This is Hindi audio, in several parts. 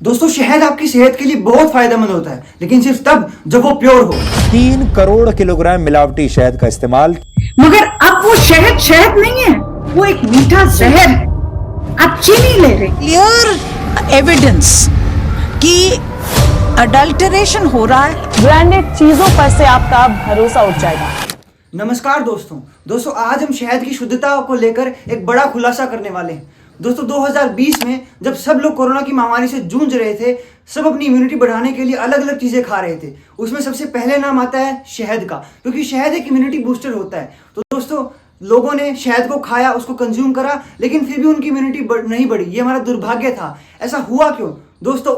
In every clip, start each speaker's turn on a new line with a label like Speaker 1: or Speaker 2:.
Speaker 1: दोस्तों शहद आपकी सेहत के लिए बहुत फायदेमंद होता है, लेकिन सिर्फ तब जब वो प्योर हो।
Speaker 2: 3 करोड़ किलोग्राम मिलावटी शहद का इस्तेमाल।
Speaker 3: मगर अब वो शहद शहद नहीं है, वो एक मीठा जहर है। आप चीनी ले रहे।
Speaker 4: क्लियर एविडेंस कि अडल्टरेशन हो रहा है।
Speaker 5: ब्रांडेड चीजों पर से आपका भरोसा उठ जाएगा।
Speaker 1: नमस्कार दोस्तों आज हम शहद की शुद्धता को लेकर एक बड़ा खुलासा करने वाले हैं। दोस्तों 2020 में जब सब लोग कोरोना की महामारी से जूझ रहे थे, सब अपनी इम्यूनिटी बढ़ाने के लिए अलग अलग चीज़ें खा रहे थे। उसमें सबसे पहले नाम आता है शहद का, क्योंकि शहद एक इम्यूनिटी बूस्टर होता है। तो दोस्तों लोगों ने शहद को खाया, उसको कंज्यूम करा, लेकिन फिर भी उनकी इम्यूनिटी नहीं बढ़ी। ये हमारा दुर्भाग्य था। ऐसा हुआ क्यों दोस्तों?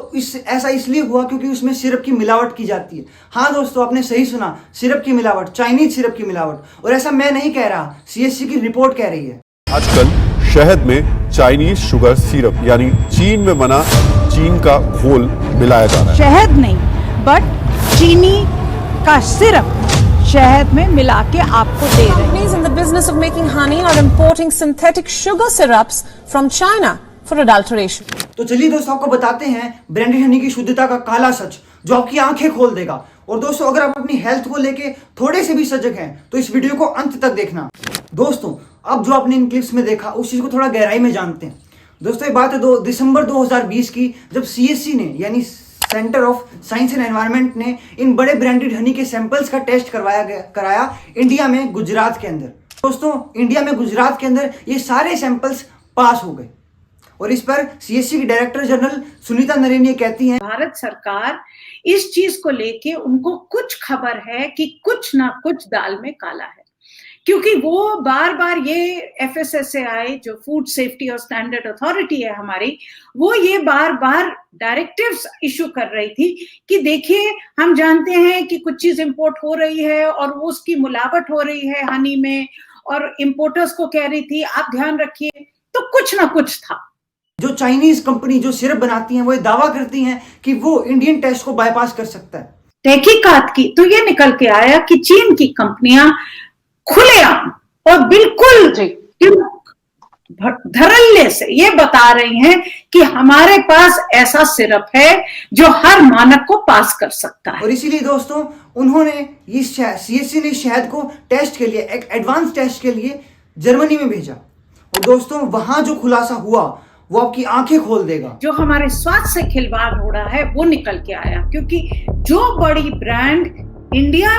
Speaker 1: ऐसा इसलिए हुआ क्योंकि उसमें सिरप की मिलावट की जाती है। हाँ दोस्तों, आपने सही सुना, सिरप की मिलावट, चाइनीज सिरप की मिलावट। और ऐसा मैं नहीं कह रहा, CSC की रिपोर्ट कह रही है।
Speaker 6: आजकल शहद में चाइनीज शुगर सिरप यानी चीन में बना चीन का घोल मिलाया जा रहा है।
Speaker 4: शहद नहीं बट चीनी का सिरप शहद में मिला के आपको दे रहे हैं।
Speaker 5: Companies in the business of making honey are importing synthetic sugar syrups from China for adulteration.
Speaker 1: तो चलिए दोस्तों आपको बताते हैं ब्रांडेड हनी की शुद्धता का काला सच, जो आपकी आंखें खोल देगा। और दोस्तों अगर आप अपनी हेल्थ को लेके थोड़े से भी सजग हैं तो इस वीडियो को अंत तक देखना। दोस्तों अब जो आपने इन क्लिप्स में देखा उस चीज को थोड़ा गहराई में जानते हैं। दोस्तों ये बात है दिसंबर 2020 की, जब CSC ने यानी centre of science and environment ने इन बड़े ब्रांडेड हनी के सैंपल्स का टेस्ट कराया इंडिया में, गुजरात के अंदर। दोस्तों इंडिया में गुजरात के अंदर ये सारे सैंपल्स पास हो गए। और इस पर CSC की डायरेक्टर जनरल सुनीता नरेन ये कहती हैं,
Speaker 3: भारत सरकार इस चीज को लेके उनको कुछ खबर है कि कुछ ना कुछ दाल में काला है, क्योंकि वो बार बार ये FSSAI जो फूड सेफ्टी और स्टैंडर्ड अथॉरिटी है हमारी, वो ये बार बार डायरेक्टिव्स इशू कर रही थी कि देखिए हम जानते हैं कि कुछ चीज इंपोर्ट हो रही है और वो उसकी मिलावट हो रही है हनी में, और इंपोर्टर्स को कह रही थी आप ध्यान रखिए। तो कुछ ना कुछ था।
Speaker 1: जो चाइनीज कंपनी जो सिरप बनाती हैं वो दावा करती हैं कि वो इंडियन टेस्ट को बाईपास कर सकता है।
Speaker 3: तहकीकात की तो ये निकल के आया कि चीन की कंपनियां खुलेआम और बिल्कुल धड़ल्ले से ये बता रही हैं कि हमारे पास ऐसा सिरप है जो हर मानक को पास कर सकता है।
Speaker 1: और इसीलिए दोस्तों उन्होंने इस CSC ने शहद को टेस्ट के लिए, एक एडवांस टेस्ट के लिए जर्मनी में भेजा। और दोस्तों वहां जो खुलासा हुआ वो आपकी आंखें खोल देगा।
Speaker 3: जो हमारे स्वास्थ्य से खिलवाड़ हो रहा है वो निकल के आया, क्योंकि जो बड़ी ब्रांड इंडिया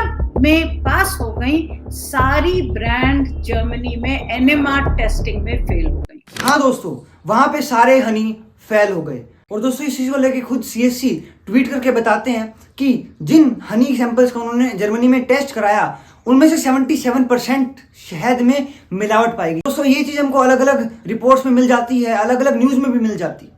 Speaker 3: में पास हो गई, सारी ब्रांड जर्मनी में NMR टेस्टिंग में फेल हो गई।
Speaker 1: हाँ दोस्तों वहां पे सारे हनी फेल हो गए। और दोस्तों इस चीज को लेके खुद CSC ट्वीट करके बताते हैं कि जिन हनी सैंपल्स को उन्होंने जर्मनी में टेस्ट कराया उनमें से 77% शहद में मिलावट पाई गई। दोस्तों ये चीज हमको अलग अलग रिपोर्ट्स में मिल जाती है, अलग अलग न्यूज में भी मिल जाती है।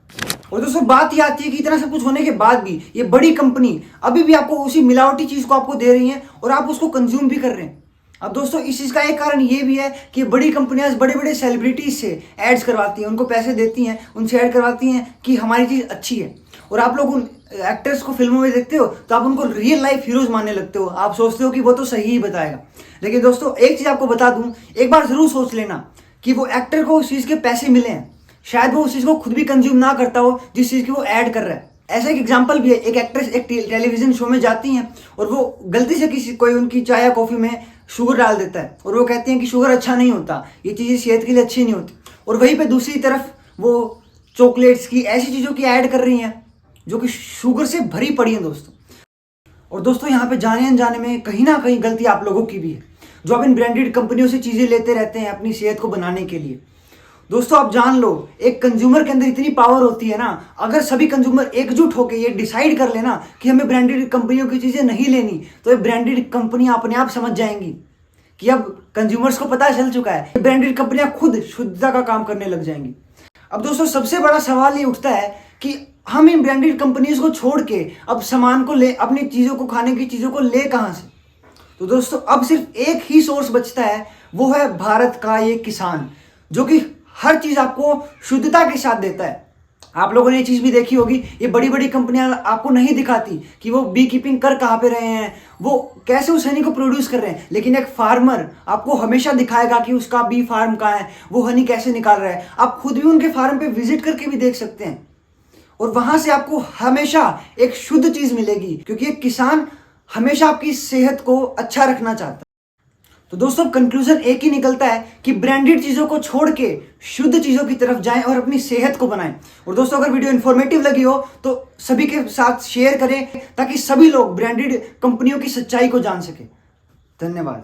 Speaker 1: और दोस्तों बात ये आती है कि इतना सब कुछ होने के बाद भी ये बड़ी कंपनी अभी भी आपको उसी मिलावटी चीज को आपको दे रही है और आप उसको कंज्यूम भी कर रहे हैं। अब दोस्तों इस चीज का एक कारण ये भी है कि बड़ी कंपनियां बड़े बड़े सेलिब्रिटीज से एड्स करवाती हैं, उनको पैसे देती हैं, उनसे ऐड करवाती हैं कि हमारी चीज अच्छी है। और आप लोग उन एक्टर्स को फिल्मों में देखते हो तो आप उनको रियल लाइफ हीरोज मानने लगते हो। आप सोचते हो कि वो तो सही ही बताएगा। लेकिन दोस्तों एक चीज आपको बता दूं, एक बार जरूर सोच लेना कि वो एक्टर को उस चीज के पैसे मिले हैं, शायद वो उस चीज को खुद भी कंज्यूम ना करता हो जिस चीज की वो ऐड कर रहा है। ऐसा एक एग्जांपल भी है, एक एक्ट्रेस एक टेलीविजन शो में जाती हैं और वो गलती से कोई उनकी चाय या कॉफी में शुगर डाल देता है और वो कहती हैं कि शुगर अच्छा नहीं होता, ये चीजें सेहत के लिए अच्छी नहीं होती। और वहीं पे दूसरी तरफ वो चॉकलेट्स की, ऐसी चीजों की ऐड कर रही हैं जो कि शुगर से भरी पड़ी हैं दोस्तों। और दोस्तों यहाँ पे जाने अनजाने में कहीं ना कहीं गलती आप लोगों की भी है, जो आप इन ब्रांडेड कंपनियों से चीजें लेते रहते हैं अपनी सेहत को बनाने के लिए। दोस्तों आप जान लो, एक कंज्यूमर के अंदर इतनी पावर होती है ना, अगर सभी कंज्यूमर एकजुट होकर ये डिसाइड कर लेना कि हमें ब्रांडेड कंपनियों की चीजें नहीं लेनी, तो ये ब्रांडेड कंपनियां अपने आप समझ जाएंगी कि अब कंज्यूमर्स को पता चल चुका है, ब्रांडेड कंपनियां खुद शुद्धता का काम करने लग जाएंगी। अब दोस्तों सबसे बड़ा सवाल ये उठता है कि हम इन ब्रांडेड कंपनीज को छोड़ के अब सामान को ले, अपनी चीजों को, खाने की चीजों को ले कहां से? तो दोस्तों अब सिर्फ एक ही सोर्स बचता है, वो है भारत का ये किसान, जो कि हर चीज आपको शुद्धता के साथ देता है। आप लोगों ने ये चीज भी देखी होगी, ये बड़ी बड़ी कंपनियां आपको नहीं दिखाती कि वो बी कीपिंग कर कहाँ पे रहे हैं, वो कैसे उस हनी को प्रोड्यूस कर रहे हैं, लेकिन एक फार्मर आपको हमेशा दिखाएगा कि उसका बी फार्म कहाँ है, वो हनी कैसे निकाल रहा है। आप खुद भी उनके फार्म पे विजिट करके भी देख सकते हैं। और वहां से आपको हमेशा एक शुद्ध चीज मिलेगी, क्योंकि एक किसान हमेशा आपकी सेहत को अच्छा रखना चाहता है। तो दोस्तों कंक्लूजन एक ही निकलता है कि ब्रांडेड चीजों को छोड़ के शुद्ध चीजों की तरफ जाएं और अपनी सेहत को बनाएं। और दोस्तों अगर वीडियो इन्फॉर्मेटिव लगी हो तो सभी के साथ शेयर करें ताकि सभी लोग ब्रांडेड कंपनियों की सच्चाई को जान सके। धन्यवाद।